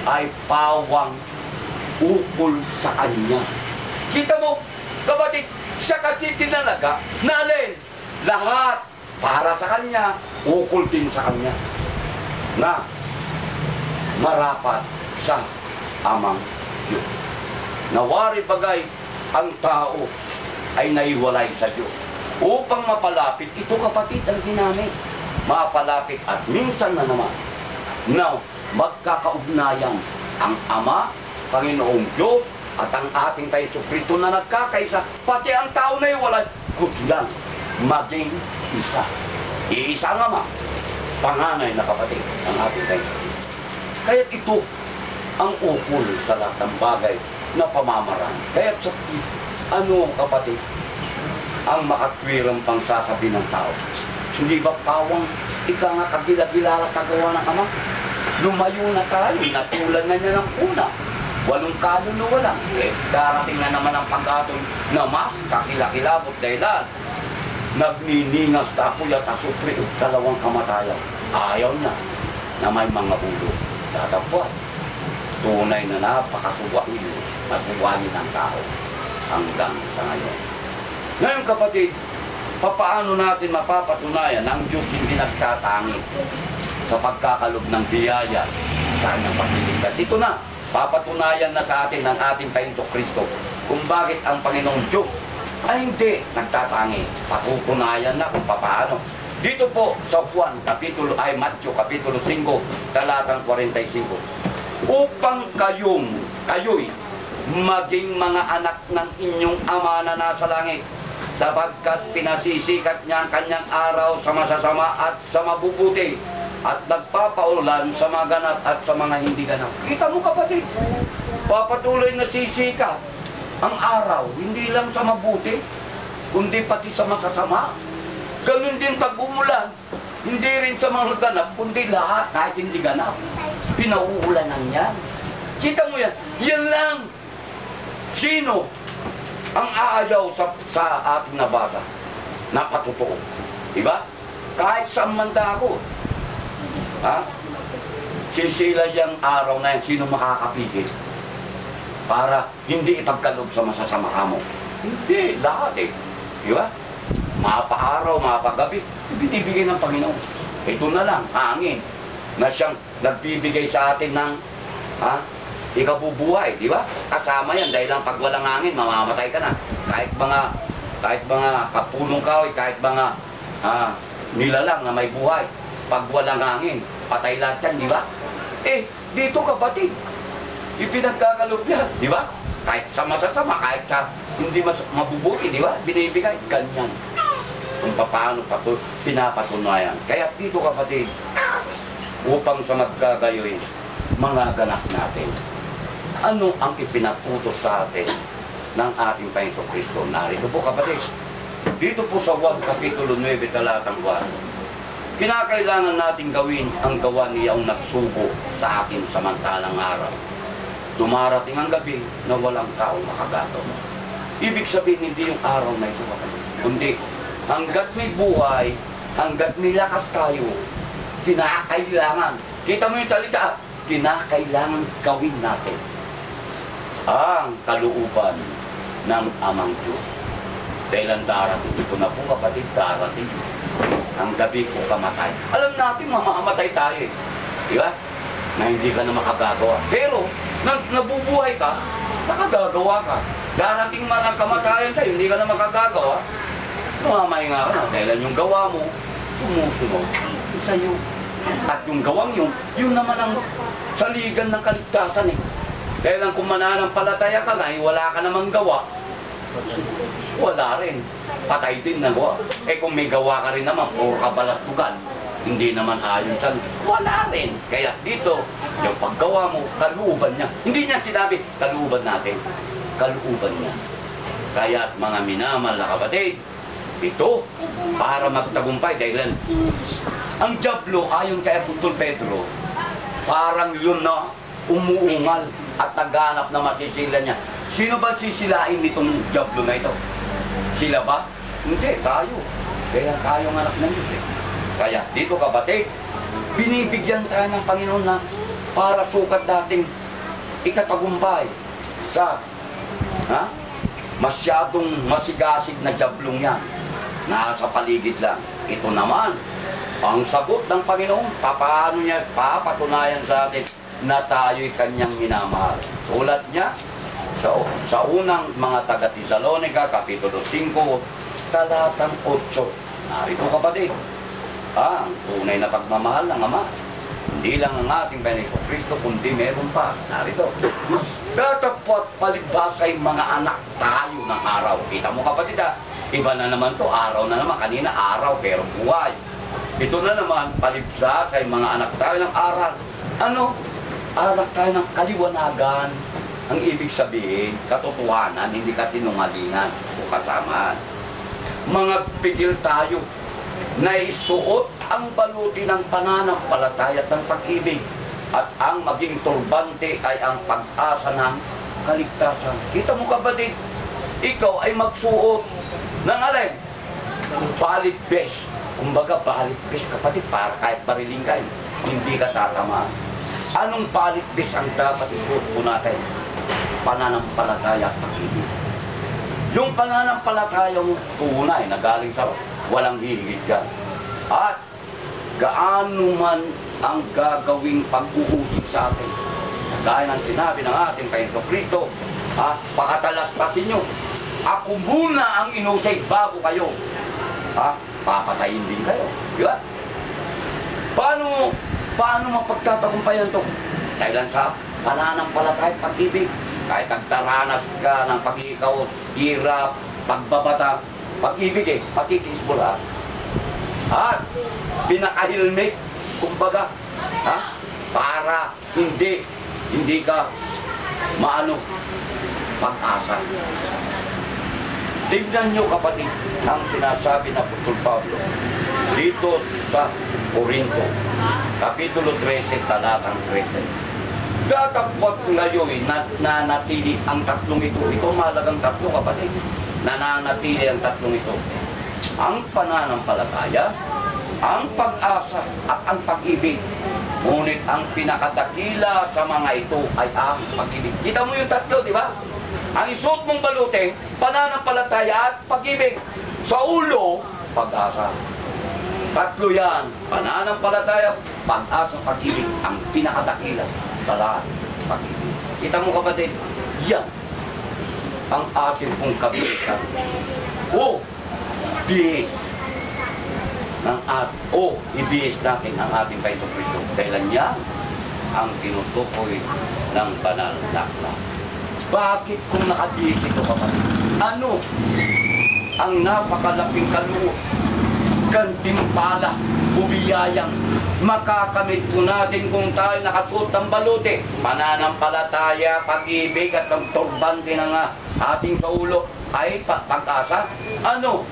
ay pawang ukol sa kanya. Kita mo, kapatid, siya kasi tinalaga na alin, lahat para sa kanya, ukol din sa kanya. Na marapat sa amang Diyos. Nawari bagay ang tao ay naiwalay sa Diyos. Upang mapalapit, ito kapatid ang ginamit. Mapalapit at minsan na naman na magkakaugnayan ang Ama, Panginoong Diyos at ang ating Panginoong Jesucristo na nagkakaisa, pati ang tao na iwalay, kutlang maging isa. Iisa ang Ama, panganay na kapatid ng ating Panginoon. Kaya ito ang ukol sa lahat ng bagay na pamamaraan. Kaya sa kapatid, ang makatwirang pangsasabi ng tao. Hindi ba pawang ika nga kagila-gilala kagawa ng Ama? Lumayo na tayo, natulan na niya ng una. 8 kaluluwa lang. Darating na naman ang pagkatol na mas kakilakilabot dahilan. Nagniningas tapoy at asupri at 2 kamatayan. Ayaw na may mga ulo. Tatapos. Tunay na napakasuwain, masuwain ng tao hanggang sa ngayon. Ngayon kapatid, papaano natin mapapatunayan ang Diyos hindi nagtatangi sa pagkakalob ng biyaya sa kanyang pagliligtas? Ito na, papatunayan na sa atin ng ating Panginoong Kristo kung bakit ang Panginoong Diyos ay hindi nagtatangi. Patutunayan na kung papaano. Dito po sa Matthew Kapitulo 5, talatang 45. Upang kayo'y maging mga anak ng inyong Ama na nasa langit, sapagkat pinasisikat niya ang kanyang araw sa masasama at sa mabubuti, at nagpapaulan sa mga ganap at sa mga hindi ganap. Kita mo kapatid, papatuloy na sisikat ang araw, hindi lang sa mabuti, kundi pati sa masasama. Ganun din pag-umulan, hindi rin sa mga ganap, kundi lahat, kahit hindi ganap. Pinauulanan yan. Kita mo yan, yan lang. Sino ang aayaw sa ating nabasa? Napatotoo. Diba? Kahit saan man ako. Ha? Sisila yung araw na yan, sino makakapigil? Para hindi ipagkalob sa masasama mo. Hindi, lahat eh. Diba? Mapa-araw, mapa-gabi, binibigay ng Panginoon. Ito na lang, hangin, na siyang nagbibigay sa atin ng ikabubuhay, di ba? Kasama yan, dahil lang pag walang hangin, mamamatay ka na. Kahit mga kapulong kahoy, kahit mga nilalang na may buhay, pag walang hangin, patay lahat yan, di ba? Eh, dito kapatid, ipinagkakalob yan, di ba? Kahit sa masasama, kahit sa hindi mabubuti, di ba? Binibigay, ganyan. Kung paano pinapatunayan. Kaya dito kapatid, upang sa magkagayoy, mga ganap natin. Ano ang ipinatutos sa atin ng ating Panginoong Kristo? Narito po kapatid. Dito po sa Juan Kapitulo 9, talatang 1. Kinakailangan natin gawin ang gawa niyang nagsugo sa atin samantalang araw. Dumarating ang gabi na walang tao makagato. Ibig sabihin hindi yung araw na ito kapatid, kundi hanggat may buhay, hanggat may lakas tayo, kinakailangan. Kita mo yung talita, kinakailangan gawin natin ang kalooban ng Amang Diyos. Dahil ang darating, ito na po kapatid, darating. Ang gabi po kamatay. Alam natin, mamamatay tayo eh. Di ba? Na hindi ka na makagagawa. Pero, nabubuhay ka, nakagagawa ka. Darating man ang kamatayan tayo, hindi ka na makagagawa. Mamahinga ka na. Dahil yung gawa mo, sumusunod sa iyo. At yung gawang yun naman ang saligan ng kaligtasan eh. Dahil ang kung mananampalataya ka na, wala ka namang gawa, wala rin. Patay din na gawa. Eh kung may gawa ka rin naman, puro kabalastugan, hindi naman ayon sa wala rin. Kaya dito, yung paggawa mo, kalooban niya. Hindi niya sinabi, kalooban natin. Kalooban niya. Kaya mga minamahal na kapatid, ito, para magtagumpay, dahil ang diablo, ayon kay Apostol Pedro, parang yun na umuungal at naghanap na masisila niya. Sino ba sisilain nitong diablo na ito? Sila ba? Hindi, tayo. Kaya tayo ang anak ng Diyos eh. Kaya dito kapatid, binibigyan tayo ng Panginoon na para sukat nating ikatagumpay sa masyadong masigasig na jablong yan. Nasa paligid lang. Ito naman, ang sagot ng Panginoon, paano niya papatunayan sa atin na tayo'y kanyang minamahal. Sulat niya sa unang mga taga-Tesalonica, Kapitulo 5, talatang 8. Narito kapatid, ang tunay na pagmamahal ng Ama. Hindi lang ang ating Panginoon Kristo, kundi meron pa. Narito. Datapot palibhasay mga anak tayo ng araw. Kita mo kapatid iba na naman to, araw na naman. Kanina araw pero buhay. Ito na naman, palibhasay mga anak tayo ng aral. Ano? Anak tayo ng kaliwanagan. Ang ibig sabihin, katotohanan, hindi kasinungalingan o kasamaan. Mga pigil tayo na isuot ang baluti ng pananampalataya at ng pag-ibig. At ang maging turbante ay ang pag-asa ng kaligtasan. Kita mo kapatid, ikaw ay magsuot ng alin? Valid best. Kumbaga valid best kapatid, para kahit bariling ka, hindi ka tatamaan. Anong valid best ang dapat isuot po natin? Pananampalataya at pag-ibig. Yung pananampalatayang tunay na galing sa walang hihigit ka. At gaano man ang gagawing pag-uusig sa atin. Dahil ang sinabi ng ating Panginoon Kristo, pakatalastasin nyo. Ako muna ang inusig bago kayo. Papatayin din kayo. Di ba? Paano mapagtatagumpayan ito? Dahil sa pananampalataya at pag-ibig. Kahit nagdaranas ka ng pag-ikaw, hirap, pagbabata, pag-ibig patitiis mo lahat. At pinakahilmik, kumbaga, para hindi ka pag-asa. Tignan nyo kapatid ang sinasabi ng Apostol Pablo dito sa Corinto, Kapitulo 13, talatang 13. Datapot ngayon nananatili ang tatlong ito. Ito mahalagang tatlo kapatid. Nananatili ang tatlong ito. Ang pananampalataya, ang pag-asa, at ang pag-ibig. Ngunit ang pinakadakila sa mga ito ay ang pag-ibig. Kita mo yung tatlo, di ba? Ang isuot mong balute, pananampalataya at pag-ibig. Sa ulo, pag-asa. Tatlo yan. Pananampalataya, pag-asa, pag-ibig. Ang pinakadakila sa lahat, pag-ibig. Kita mo kapatid, yan ang ating pong kabilisan. Ibihis natin ang ating Panginoon Kristo. Kailan niya ang tinutukoy ng banal na aklat. Bakit kung nakabihis ito kapatid? Ano ang napakalaking kaloob, gantimpala, bubiyayang makakamit po natin kung tayo nakasuot ng balute? Pananampalataya, pag-ibig at ang turbante ng ating sa ulo ay pag-asa. Ano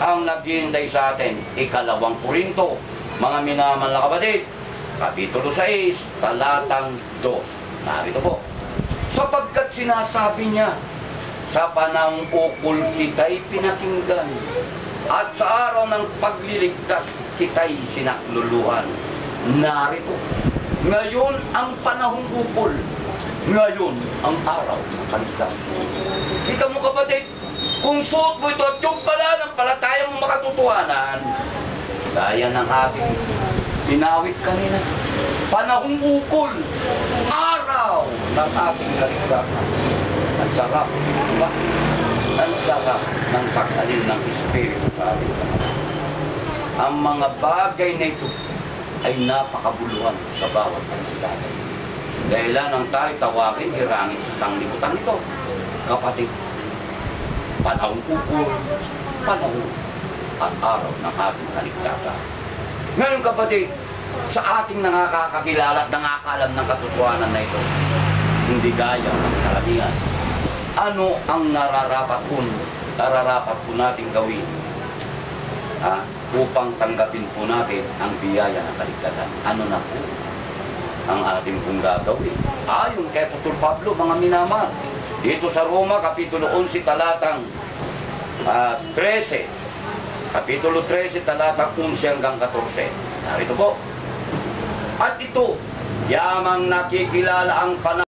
ang naghihintay sa atin? Ikalawang Korinto, mga minamahal na kapatid, Kapitulo 6, talatang 2. Narito po. Sapagkat sinasabi niya, sa panahong ukol kita'y pinakinggan, at sa araw ng pagliligtas kita'y sinakluluhan. Narito. Ngayon ang panahong ukol. Ngayon ang araw ng kaligtasan. Kita mo kapatid, kung suot mo ito at yung pananampalataya mong makatotohanan, gaya ng ating pinawit kanina, panahong ukol, araw ng ating kaligtasan. Ang sarap, diba? Ang sarap ng pagtalin ng Espiritu sa ating kaligtasan. Ang mga bagay na ito ay napakabuluhan sa bawat kaligtasan. Dahilan ang tayo tawagin, hirangin sa sanglibutan ito. Kapatid, panahong ukol, panahon at araw ng ating kaligtasan. Ngayon kapatid, sa ating nakakakilala at nakakaalam ng katotohanan na ito, hindi gaya ng karamihan, ano ang nararapat po natin gawin upang tanggapin po natin ang biyaya ng kaligtasan? Ano na po ang ating pong gagawin? Ayon kay Apostol Pablo, mga minamahal, dito sa Roma, Kapitulo 11, talatang 13. Kapitulo 13, talatang 11 hanggang 14. Narito po. At ito, Yamang nakikilala ang panahon